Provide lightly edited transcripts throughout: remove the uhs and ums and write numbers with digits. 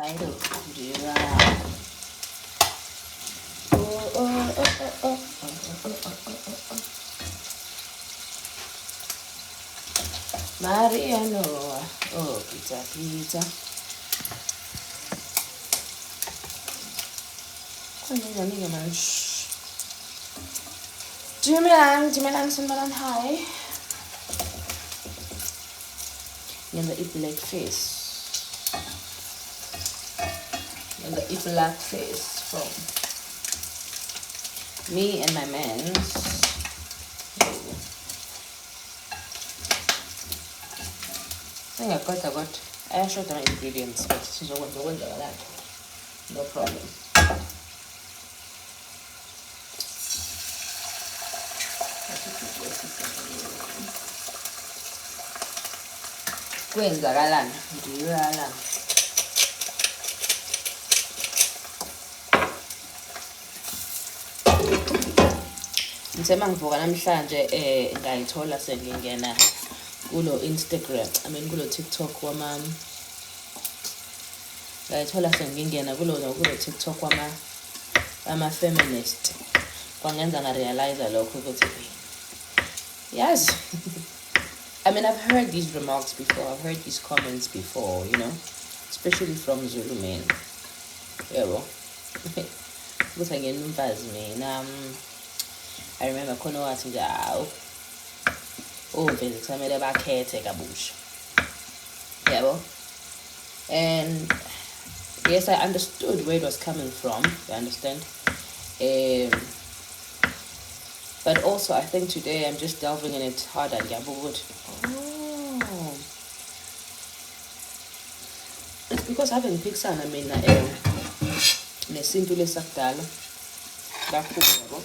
I do. Mariano. Oh, pizza. Dumelang, sumbalan hi. Yan the black face. And the black face from me and my mans. I got I showed the ingredients, but she's over that. No problem. Kwenzakalani ndiyala ngithema ngivuka namhlanje ngayithola sengingena kulo Instagram kulo TikTok ngayithola sengingena kulo TikTok wama feminist kwangenza ngarealize lokho ukuthi yes. I've heard these remarks before. I've heard these comments before, especially from Zulu men. Yeah, well. But again, I remember Kono asking, basically, I made a back hair take a bush. Yeah, well. And yes, I understood where it was coming from. You understand? But also, I think today I'm just delving in it harder. Oh. It's because having Pixar, nesintu lesakudala kakhulu.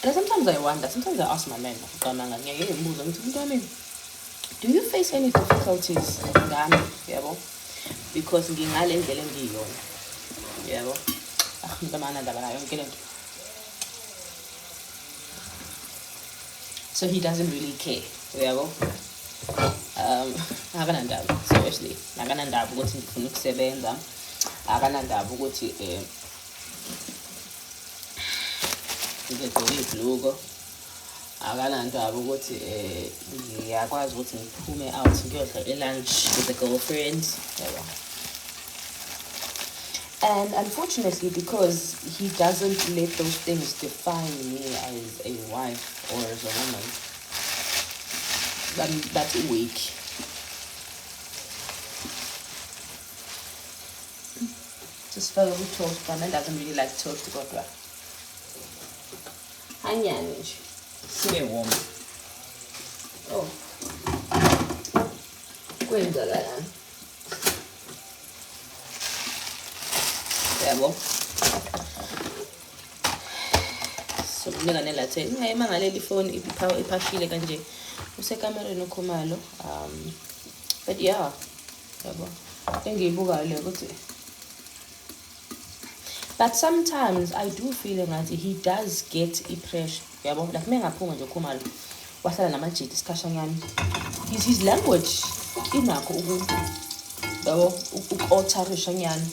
And sometimes I wonder, sometimes I ask my men, do you face any difficulties? Because so he doesn't really care. Akanandaba, seriously. Akanandaba ukuthi ngifuna ukusebenza. Akanandaba ukuthi ngigqoke ibhluko. Akanandaba ukuthi ngiyakwazi ukuthi ngiphume out ngiyodla lunch with the girlfriends. And unfortunately, because he doesn't let those things define me as a wife or as a woman, that's weak. Just fellow who toast, but man doesn't really like toast. Onion, stay warm. Oh, yabo so nginganela the mangaleli phone iphashile kanje usekamereni ukhumalo but yeah yabo engiyibuka le ukuthi but sometimes I do feel that he does get pressure yabo like mengaphuma nje ukhumalo wahlala namajiti isikhashanyana his language inakho yabo uku-alterisha nyana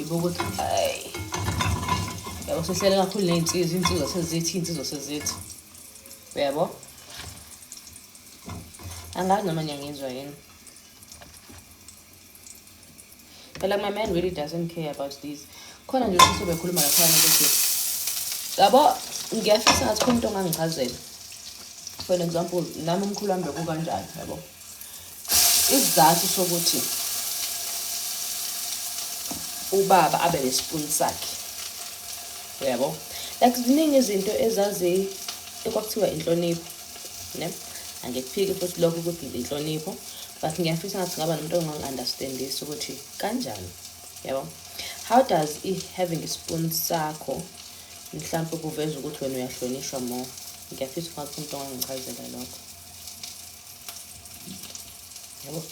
ukuthi hayi yabo sehlele kakhulu insizwa sezithi yabo angazi noma ngiyangizwa yini. But like my man really doesn't care about these khona nje ukuthi bekhuluma laphana ukuthi yabo ngiyafisa ngathi khona into ongangichazela. For example nami umkhulu wami bekukanjani yabo isizathu sokuthi ubaba abe nespoon sakhe yabo like ziningi izinto ezazi ekwakuthiwa inhlonipho ne angekuphiki futhi lokho ukuthi inhlonipho but ngiyafisa ngathi ngaba nomuntu ongangi-understandisa ukuthi kanjani yabo how does having a spoon sakho mhlawumbe kuveza ukuthi wena uyahlonishwa more. Ngiyafisa ngathi umuntu ongangichazela lokho yabo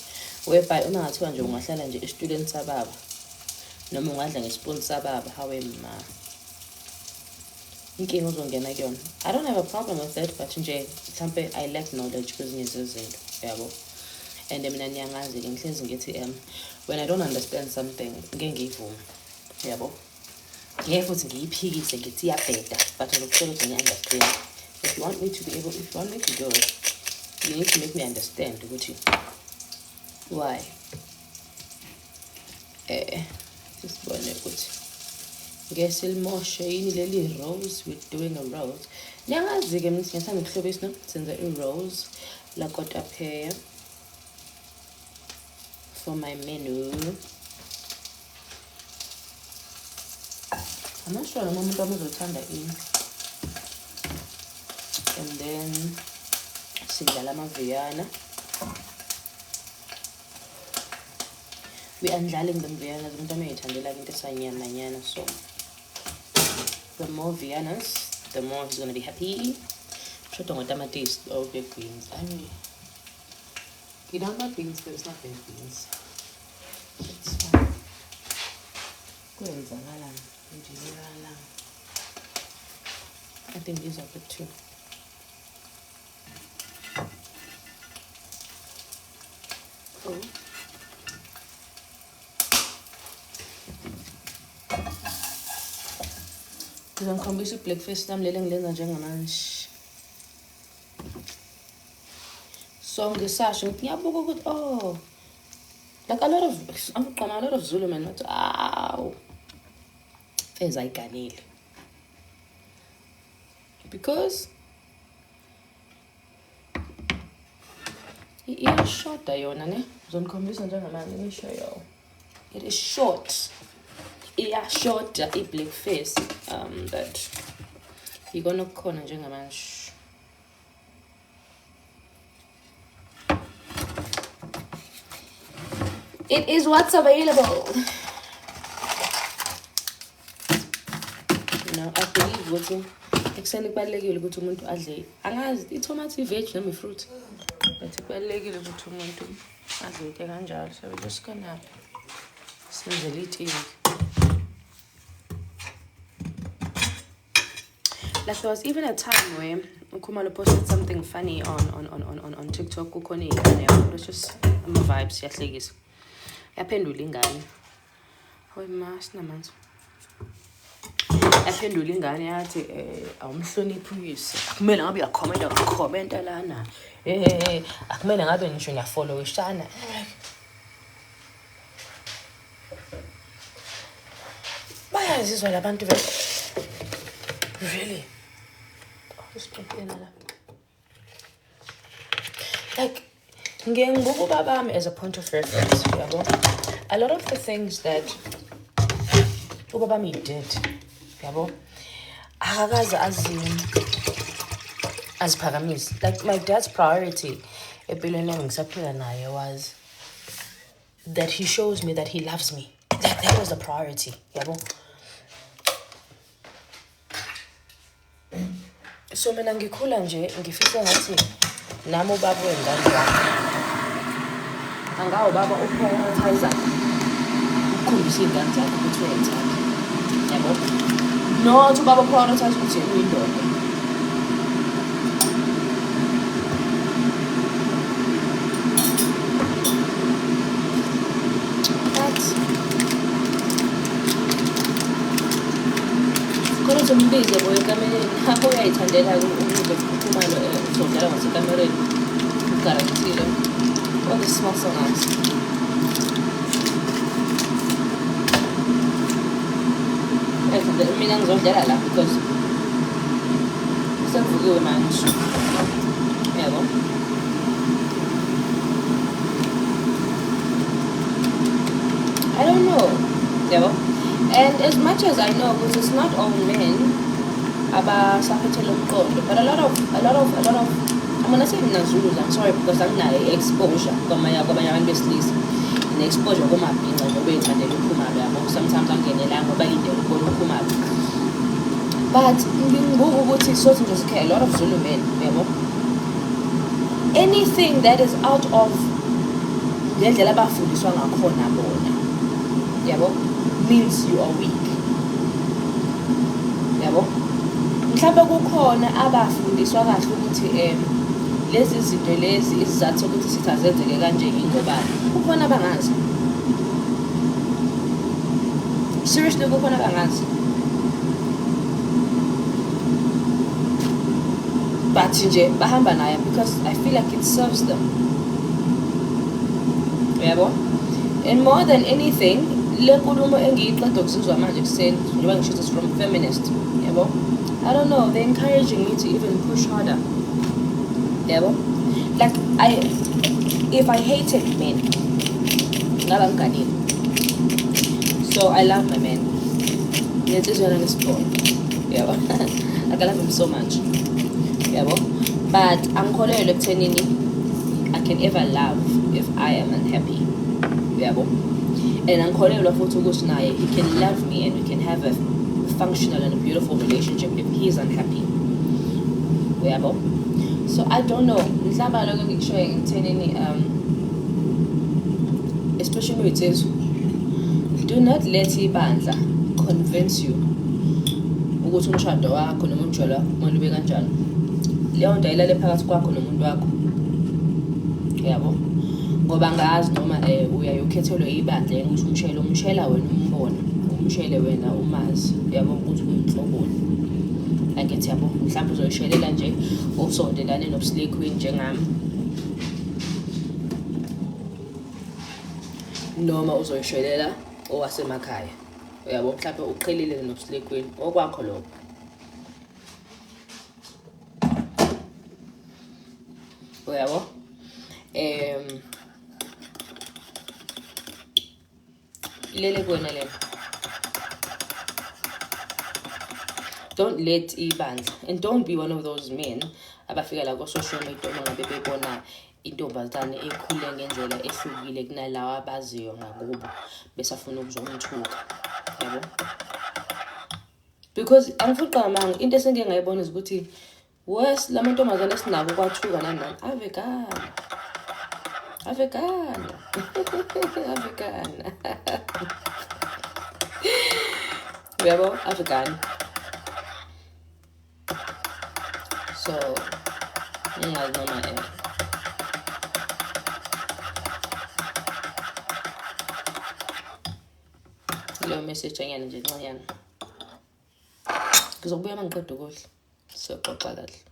whereby uma ngathiwa nje ungahlala nje e-student sababa noma ungadla ngespoon sababa hawe ma inkinga uzongena kuyona. I don't have a problem with that but nje mhlambe I lack knowledge kwezinye zezinto yabo and mina niyangazi-ke ngihlezi ngithi when I don't understand something ngeke ngiyivume yabo ngeke futhi ngiyiphikise ngithi iyabheda but ngikutshela ukuthi ngiyi-understand. If you want me to do it, you need to make me understand ukuthi why. Sisibone ukuthi ngesilmoshe yini leli rose, we're doing a rose. Niyangazi-ke mina ngithanda ukuhlobisa senza i-rose la kotapeya for my menu. I'm not sure umuntu wami uzothanda ini. And then sidlala amaviyana. We are ndlaling them vianas. Umuntu wami uyayithandela into esanyamanyana, so the more vianas, the more he's gonna be happy. Shoto ngotamatisi or baked beans. I mean, you don't like beans, but it's not baked beans. It's fine. I think these are good too. Oh. Ngizongikhombisa i-breakfast nami leli engilenza njengamanje. So ngisasho ngithi ngiyabuka ukuthi like a lot of Zulu men bathi aw feza ayiganile because iyashoda yona ne ngizongikhombisa njengamanje ngisho yo it is short. Iyashoda i-breakfast that igona kukhona njengamanje. It is what's available. You know, I believe ukuthi ekuseni kubalekile ukuthi umuntu adle angazi itomato veg noma fruit. But kubalekile ukuthi umuntu adle into kanjalo. So we're just gonna senzela iti. Like there was even a time where Nkumalo posted something funny on TikTok. It was just my vibes. Yahlekisa. Yaphendula ingane. Hoy mas namanzi. Yaphendula ingane yathi awumhloniphi uyise. Akumele ngabe uyakhomenta lana. Akumele ngabe ngisho ngiyafollowishana. Bayazizwa labantu really. Just drop in like ngiyengibuka ubabami as a point of reference, yabo. A lot of the things that ubabami did, yabo, akakaze aziphakamise. Like my dad's priority empilweni engisaphila naye was that he shows me that he loves me. That was the priority, yabo. So mina ngikhula nje ngifisa ngathi nami ubaba wengane yami angawo ubaba uprioritize ukukhombisa ingane zakhe ukuthi uyayithanda, yabo, not ubaba prioritize ukuthi uyindoda. Kodwa umbize boy kamereni hakho uyayithandela ukuze ukhumalo uzodlala ngasekamereni guaranteed. Oh, this smells so nice. Mina ngizodlala la because sekuvukiwe manje, yabo. I don't know, yabo. And as much as I know, because it's not all men, but a lot of I'm gonna say in Zulus, I'm sorry because I'm not exposure in exposure sometimes I'm getting but a lot of Zulu men, anything that is out of means you are weak. Yabo. Mhlawumbe kukhona abafundiswa kahle ukuthi lezi zinto lezi isizathu sokuthi sithi azenzeke kanje ingobani. Kukhona abangazi. Seriously, kukhona abangazi. But nje bahamba nayo because I feel like it serves them. Yabo? And more than anything, le nkulumo engiyiqeda ukuzizwa manje kuseni njengoba ngisho it's from feminist. Yabo? I don't know, they're encouraging me to even push harder. Yabo? Like if I hated men, ngaba ngiganile. So I love my man. Ngiyenzizwa nangesiphono. Yabo? Like I love him so much. Yabo? But angikholelwa ekuthenini I can ever love if I am unhappy. Yabo? And angikholelwa futhi ukuthi naye he can love me and we can have a functional and a beautiful relationship if he is unhappy. Yabo? So I don't know. Mhlawumbe lokho ngikushoyo ekuthenini especially with this, do not let ibandla convince you ukuthi umshado wakho noma umjwalo wakho kumele ube kanjani. Leyo nto ayilale phakathi kwakho nomuntu wakho. Yabo? Ngoba ngazi noma uyayokhethelwe ibandla ukuthi umshela wena umbona, umshele wena umazi. Yabo ukuthi uyinhloboni. Angithi yabo mhlawumbe uzoyishelela nje usondelane nobuslay queen njengami. Noma uzoyishelela owasemakhaya. Yabo mhlawumbe uqhelile nobuslay queen okwakho lokho. Yabo? Lele kuwena lena. Don't let ibandla, and don't be one of those men abafika la ku-social media uma ngabe bebona intombazane ekhule ngendlela ehlukile kunalawa abaziyo ngakubo besafuna ukuzongithuka. Yabo? Because angifuni qamanga into esengeke ngayibona ukuthi worse lamantombazane esinabo kwathuka nani avekana. Avekana. Yabo? Avekana. So, ngingazi noma leyo message anyana nje ncanyana. Ngizokubuya uma ngiqeda ukudla. Siyoxoxa kahle.